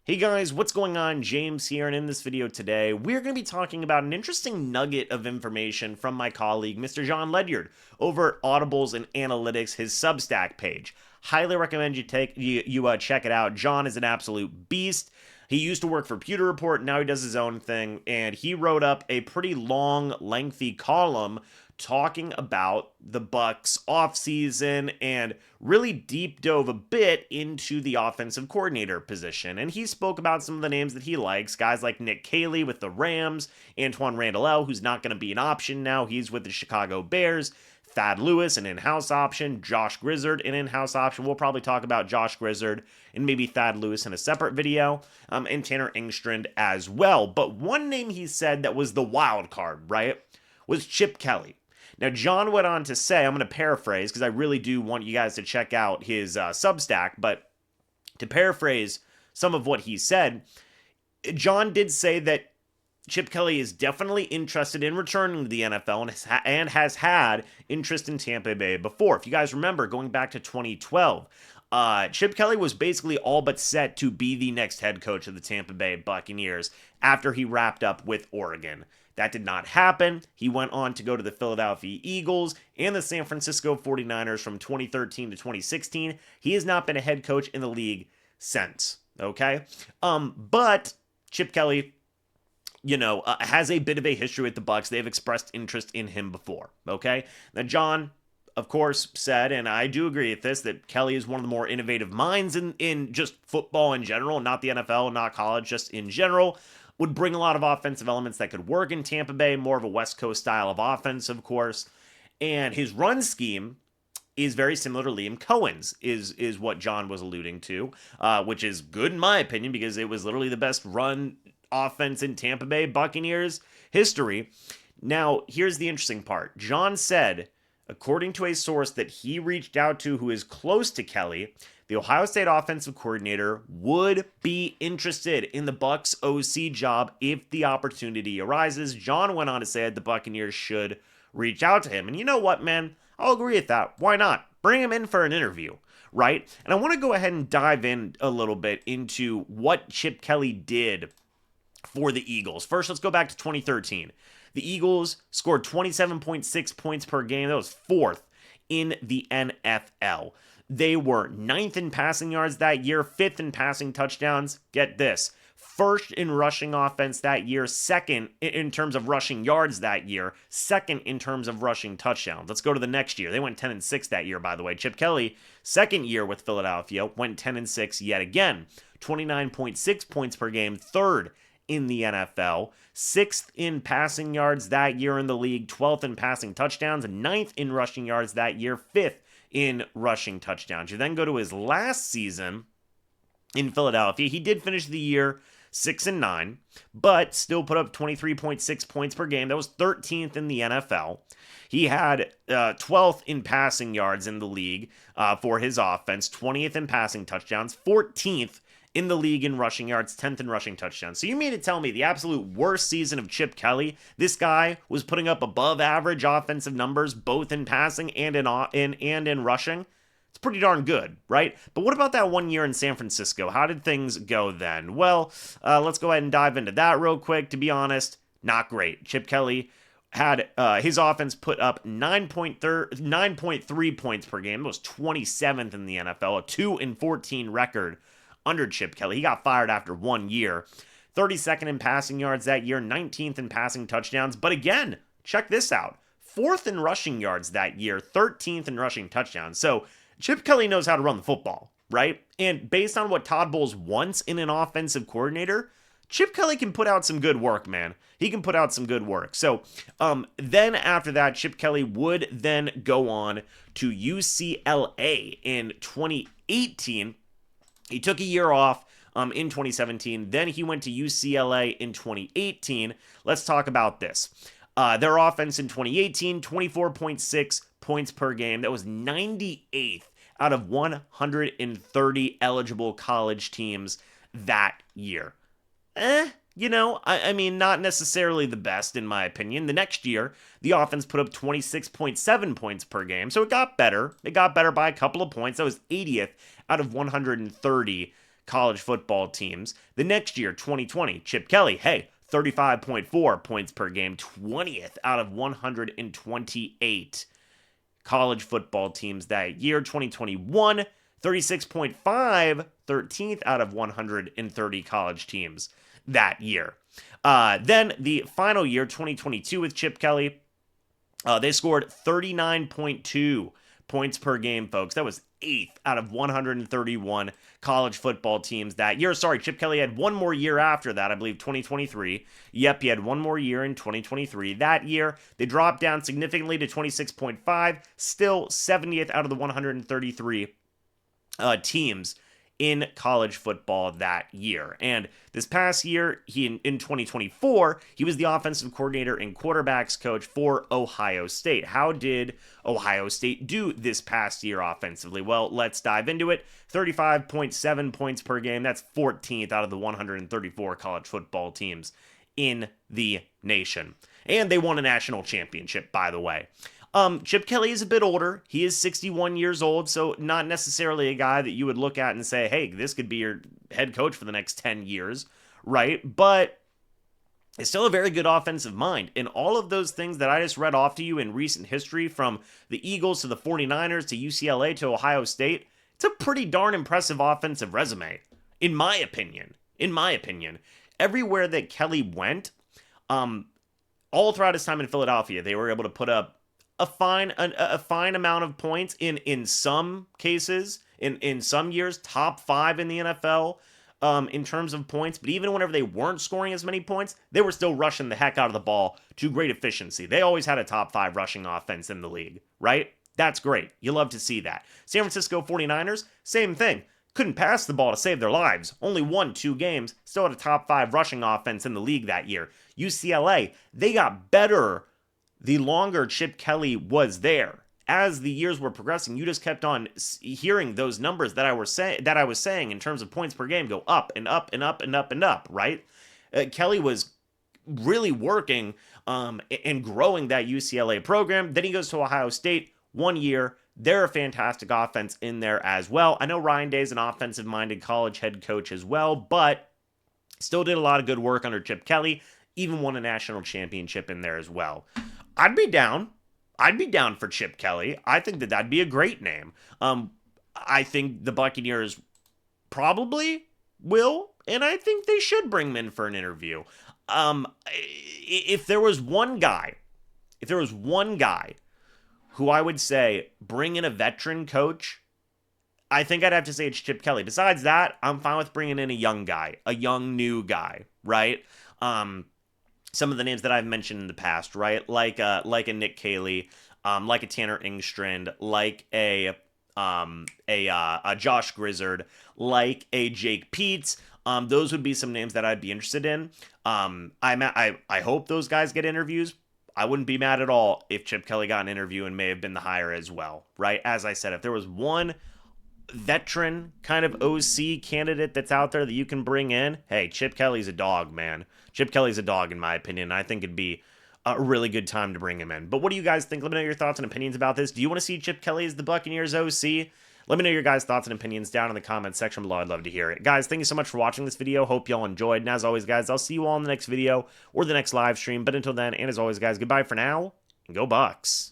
Hey guys, what's going on? James here, and in this video today, we're going to be talking about an interesting nugget of information from my colleague, Mr. John Ledyard, over at Audibles and Analytics, his Substack page. Highly recommend you check it out. John is an absolute beast. He used to work for Pewter Report, now he does his own thing, and he wrote up a pretty long, lengthy column talking about the Bucs offseason and really deep dove a bit into the offensive coordinator position. And he spoke about some of the names that he likes, guys like Nick Caley with the Rams, Antoine Randall, who's not going to be an option now, he's with the Chicago Bears, Thad Lewis, an in-house option, Josh Grizzard, an in-house option. We'll probably talk about Josh Grizzard and maybe Thad Lewis in a separate video, and Tanner Engstrand as well. But one name he said that was the wild card, right, was Chip Kelly. Now, John went on to say, I'm going to paraphrase because I really do want you guys to check out his Substack, but to paraphrase some of what he said, John did say that Chip Kelly is definitely interested in returning to the NFL and has had interest in Tampa Bay before. If you guys remember, going back to 2012, Chip Kelly was basically all but set to be the next head coach of the Tampa Bay Buccaneers after he wrapped up with Oregon. That did not happen. He went on to go to the Philadelphia Eagles and the San Francisco 49ers from 2013 to 2016. He has not been a head coach in the league since, okay? But Chip Kelly, has a bit of a history with the Bucs. They've expressed interest in him before, okay? Now, John, of course, said, and I do agree with this, that Kelly is one of the more innovative minds in just football in general, not the NFL, not college, just in general. Would bring a lot of offensive elements that could work in Tampa Bay, more of a West Coast style of offense, of course. And his run scheme is very similar to Liam Cohen's, is what John was alluding to, which is good in my opinion because it was literally the best run offense in Tampa Bay Buccaneers history. Now, here's the interesting part. John said, according to a source that he reached out to who is close to Kelly, the Ohio State offensive coordinator would be interested in the Bucs OC job if the opportunity arises. John went on to say that the Buccaneers should reach out to him. And you know what, man? I'll agree with that. Why not? Bring him in for an interview, right? And I want to go ahead and dive in a little bit into what Chip Kelly did for the Eagles. First, let's go back to 2013. The Eagles scored 27.6 points per game. That was fourth in the NFL. They were ninth in passing yards that year, fifth in passing touchdowns. Get this. First in rushing offense that year, second in terms of rushing yards that year, second in terms of rushing touchdowns. Let's go to the next year. They went 10-6 that year, by the way. Chip Kelly, second year with Philadelphia, went 10-6 yet again. 29.6 points per game, third in the NFL, sixth in passing yards that year in the league, 12th in passing touchdowns, ninth in rushing yards that year, fifth in rushing touchdowns. You then go to his last season in Philadelphia. He did finish the year 6-9, but still put up 23.6 points per game. That was 13th in the NFL. He had 12th in passing yards in the league for his offense, 20th in passing touchdowns, 14th in the league in rushing yards, 10th in rushing touchdowns. So you mean to tell me the absolute worst season of Chip Kelly, this guy was putting up above average offensive numbers both in passing and in rushing? It's pretty darn good, right? But what about that 1 year in San Francisco? How did things go then? Well, let's go ahead and dive into that real quick. To be honest, not great. Chip Kelly had his offense put up 9.3 points per game. It was 27th in the NFL, a 2-14 record under Chip Kelly. He got fired after 1 year. 32nd in passing yards that year, 19th in passing touchdowns. But again, check this out. 4th in rushing yards that year, 13th in rushing touchdowns. So Chip Kelly knows how to run the football, right? And based on what Todd Bowles wants in an offensive coordinator, Chip Kelly can put out some good work, man. He can put out some good work. So then after that, Chip Kelly would then go on to UCLA in 2018. He took a year off in 2017. Then he went to UCLA in 2018. Let's talk about this. Their offense in 2018, 24.6 points per game. That was 98th out of 130 eligible college teams that year. I mean, not necessarily the best in my opinion. The next year, the offense put up 26.7 points per game, so it got better. It got better by a couple of points. That was 80th out of 130 college football teams. The next year, 2020, Chip Kelly, hey, 35.4 points per game, 20th out of 128 college football teams that year. 2021, 36.5, 13th out of 130 college teams that year. Then the final year, 2022, with Chip Kelly, they scored 39.2 points per game, folks. That was 8th out of 131 college football teams that year. Sorry, Chip Kelly had one more year after that, I believe 2023. Yep, he had one more year in 2023. That year, they dropped down significantly to 26.5, still 70th out of the 133 teams in college football that year. And this past year, in 2024, he was the offensive coordinator and quarterbacks coach for Ohio State. How did Ohio State do this past year offensively? Well, let's dive into it. 35.7 points per game. That's 14th out of the 134 college football teams in the nation. And they won a national championship, by the way. Chip Kelly is a bit older. He is 61 years old, so not necessarily a guy that you would look at and say, hey, this could be your head coach for the next 10 years, right? But it's still a very good offensive mind. And all of those things that I just read off to you in recent history, from the Eagles to the 49ers to UCLA to Ohio State, it's a pretty darn impressive offensive resume, in my opinion. In my opinion. Everywhere that Kelly went, all throughout his time in Philadelphia, they were able to put up a fine amount of points in some cases, in some years, top 5 in the NFL in terms of points. But even whenever they weren't scoring as many points, they were still rushing the heck out of the ball to great efficiency. They always had a top 5 rushing offense in the league, right? That's great. You love to see that. San Francisco 49ers, same thing. Couldn't pass the ball to save their lives. Only won 2 games. Still had a top 5 rushing offense in the league that year. UCLA, they got better the longer Chip Kelly was there. As the years were progressing, you just kept on hearing those numbers that I was saying in terms of points per game go up and up and up and up and up, right? Kelly was really working and growing that UCLA program. Then he goes to Ohio State 1 year. They're a fantastic offense in there as well. I know Ryan Day's an offensive-minded college head coach as well, but still did a lot of good work under Chip Kelly. Even won a national championship in there as well. I'd be down for Chip Kelly. I think that'd be a great name. I think the Buccaneers probably will, and I think they should bring him in for an interview. If there was one guy who I would say bring in a veteran coach, I think I'd have to say it's Chip Kelly. Besides that, I'm fine with bringing in a young guy, a young new guy, right? Some of the names that I've mentioned in the past, right? Like a Nick Caley, like a Tanner Engstrand, like a Josh Grizzard, like a Jake Peets. Those would be some names that I'd be interested in. I hope those guys get interviews. I wouldn't be mad at all if Chip Kelly got an interview and may have been the hire as well, right? As I said, if there was one veteran kind of OC candidate that's out there that you can bring in, hey, Chip Kelly's a dog, man. Chip Kelly's a dog, in my opinion. I think it'd be a really good time to bring him in. But what do you guys think? Let me know your thoughts and opinions about this. Do you want to see Chip Kelly as the Buccaneers OC? Let me know your guys' thoughts and opinions down in the comments section below. I'd love to hear it. Guys, thank you so much for watching this video. Hope y'all enjoyed. And as always, guys, I'll see you all in the next video or the next live stream. But until then, and as always, guys, goodbye for now, and go Bucs.